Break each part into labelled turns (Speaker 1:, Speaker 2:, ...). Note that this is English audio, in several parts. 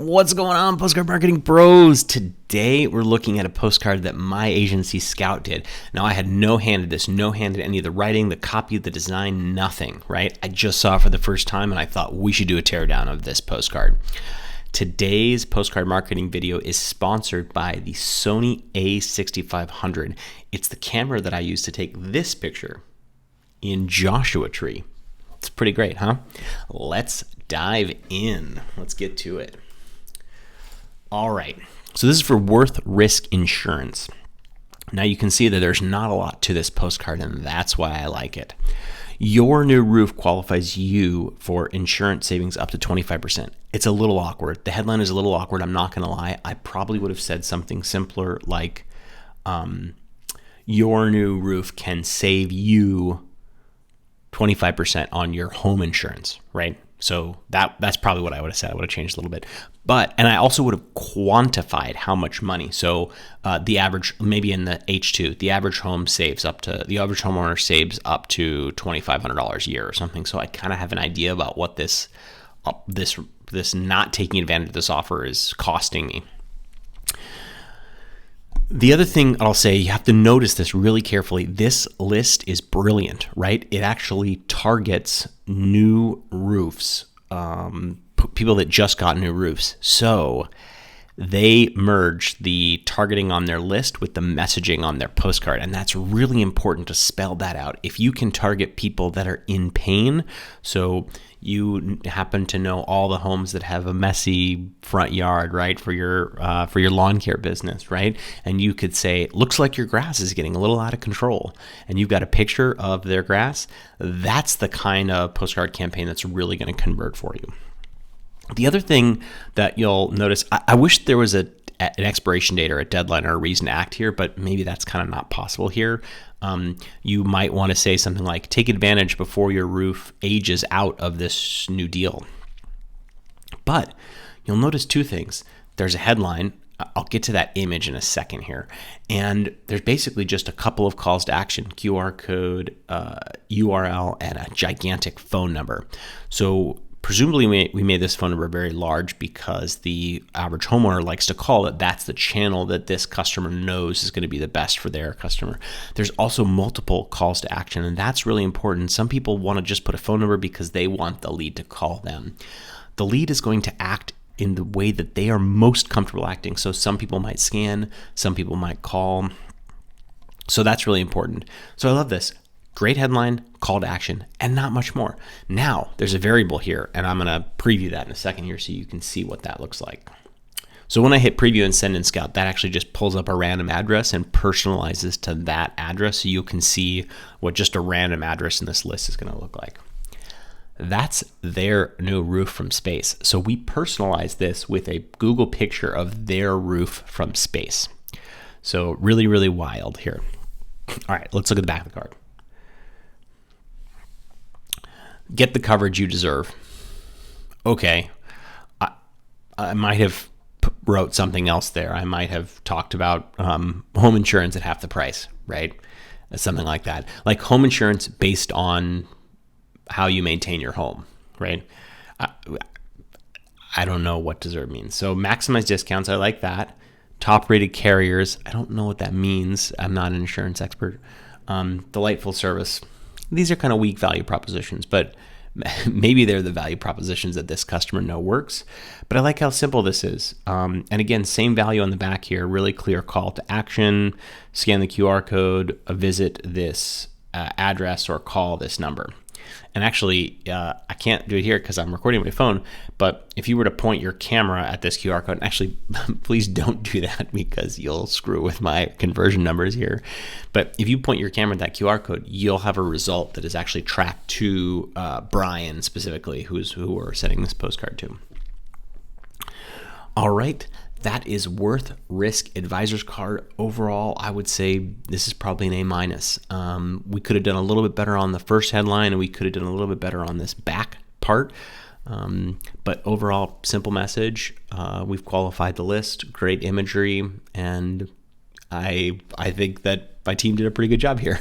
Speaker 1: What's going on, Postcard Marketing Bros? Today, we're looking at a postcard that my agency Scout did. Now, I had no hand in this, no hand in any of the writing, the copy, the design, nothing, right? I just saw it for the first time, and I thought we should do a teardown of this postcard. Today's postcard marketing video is sponsored by the Sony a6500. It's the camera that I use to take this picture in Joshua Tree. It's pretty great, huh? Let's dive in. Let's get to it. All right, so this is for Worth Risk Insurance. Now you can see that there's not a lot to this postcard, and that's why I like it. Your new roof qualifies you for insurance savings up to 25%. It's a little awkward. The headline is a little awkward, I'm not gonna lie. I probably would have said something simpler like, your new roof can save you 25% on your home insurance, right? So that's probably what I would have said. I would have changed a little bit. And I also would have quantified how much money. So the average, maybe in the H2, the average homeowner saves up to $2,500 a year or something. So I kind of have an idea about what this not taking advantage of this offer is costing me. The other thing I'll say, you have to notice this really carefully. This list is brilliant, right? It actually targets new roofs, people that just got new roofs. So they merge the targeting on their list with the messaging on their postcard. And that's really important to spell that out. If you can target people that are in pain, so you happen to know all the homes that have a messy front yard, right, for your lawn care business, right? And you could say, looks like your grass is getting a little out of control, and you've got a picture of their grass. That's the kind of postcard campaign that's really going to convert for you. The other thing that you'll notice, I wish there was an expiration date or a deadline or a reason to act here, but maybe that's kind of not possible here. You might want to say something like, take advantage before your roof ages out of this new deal. But you'll notice two things. There's a headline. I'll get to that image in a second here. And there's basically just a couple of calls to action, QR code, URL, and a gigantic phone number. So presumably we made this phone number very large because the average homeowner likes to call it. That's the channel that this customer knows is going to be the best for their customer. There's also multiple calls to action, and that's really important. Some people want to just put a phone number because they want the lead to call them. The lead is going to act in the way that they are most comfortable acting. So some people might scan, some people might call. So that's really important. So I love this. Great headline, call to action, and not much more. Now, there's a variable here, and I'm going to preview that in a second here so you can see what that looks like. So when I hit preview and send in Scout, that actually just pulls up a random address and personalizes to that address so you can see what just a random address in this list is going to look like. That's their new roof from space. So we personalize this with a Google picture of their roof from space. So really, really wild here. All right, let's look at the back of the card. Get the coverage you deserve. Okay, I might have wrote something else there. I might have talked about home insurance at half the price, right? Something like that. Like home insurance based on how you maintain your home, right? I don't know what deserve means. So maximize discounts, I like that. Top rated carriers, I don't know what that means. I'm not an insurance expert. Delightful service. These are kind of weak value propositions, but maybe they're the value propositions that this customer know works. But I like how simple this is. And again, same value on the back here, really clear call to action, scan the QR code, visit this address or call this number. And actually, I can't do it here because I'm recording my phone, but if you were to point your camera at this QR code, actually, please don't do that because you'll screw with my conversion numbers here. But if you point your camera at that QR code, you'll have a result that is actually tracked to Brian specifically, who we're sending this postcard to. All right. That is Worth Risk Advisor's card. Overall, I would say this is probably an A-. We could have done a little bit better on the first headline, and we could have done a little bit better on this back part. But overall, simple message. We've qualified the list, great imagery, and I think that my team did a pretty good job here.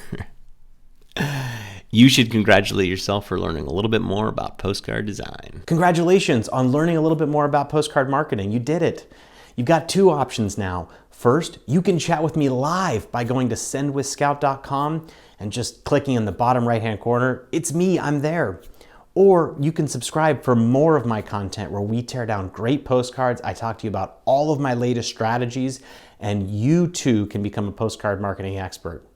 Speaker 1: You should congratulate yourself for learning a little bit more about postcard design.
Speaker 2: Congratulations on learning a little bit more about postcard marketing. You did it. You've got two options now. First, you can chat with me live by going to sendwithscout.com and just clicking in the bottom right-hand corner. It's me, I'm there. Or you can subscribe for more of my content where we tear down great postcards. I talk to you about all of my latest strategies, and you too can become a postcard marketing expert.